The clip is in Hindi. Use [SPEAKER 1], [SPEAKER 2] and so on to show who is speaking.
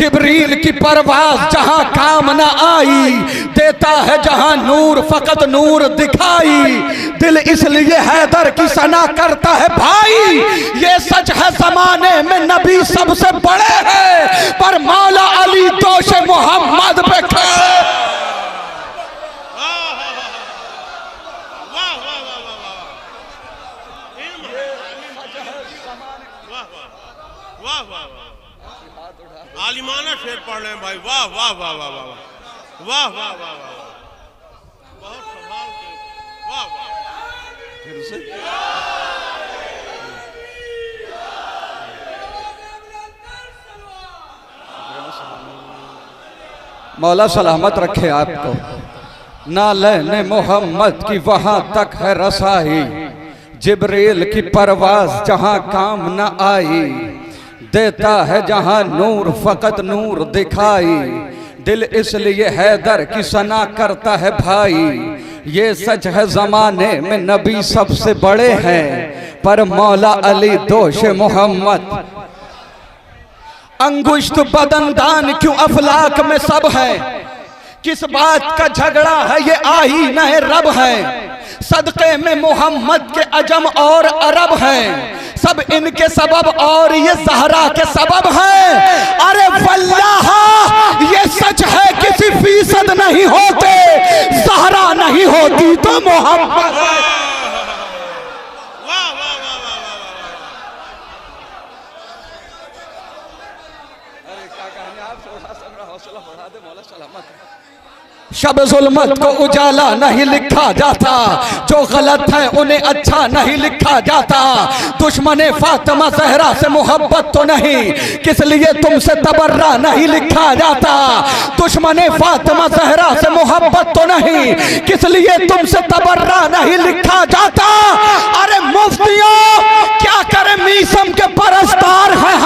[SPEAKER 1] जिब्रील की परवाज़ जहां काम न आई, देता है जहां नूर फकत नूर दिखाई। दिल इसलिए हैदर की सना करता है भाई, ये सच है जमाने में नबी सबसे बड़े हैं, पर मौला अली दोष मोहम्मद पे खड़े।
[SPEAKER 2] आलिमाना शेर पढ़ रहे हैं भाई, वाह वाह वाह वाह वाह वाह वाह वाह वाह, बहुत संभाल के, वाह वाह। फिर से
[SPEAKER 1] मौला सलामत रखे आपको। नालैने मोहम्मद की वहां तक है रसाई, जिब्रील की परवाज़ जहां काम न आई, देता है जहां नूर फकत नूर दिखाई। दिल इसलिए हैदर की सना करता है भाई, ये सच है जमाने में नबी सबसे बड़े हैं, पर मौला अली दोष मोहम्मद। अंगुश्त बदनदान क्यों अफलाक में सब है, किस बात का झगड़ा है ये आईना है रब है। सदक़े में मोहम्मद के अजम और अरब हैं, सब इनके सबब और ये ज़हरा के सबब हैं। अरे वल्लाह ये सच है किसी फीसद नहीं होते, ज़हरा नहीं होती तो मोहम्मद। शब जुल्मत को उजाला नहीं लिखा जाता, जो गलत है उन्हें अच्छा नहीं लिखा जाता। दुश्मने फातिमा ज़हरा से मोहब्बत तो नहीं, किस लिए तुमसे तबर्रा नहीं लिखा जाता। दुश्मने फातिमा ज़हरा से मोहब्बत तो नहीं, किस लिए तुमसे तबर्रा नहीं लिखा जाता। अरे मुफ्तियों क्या करें, मीसम के परस्तार हैं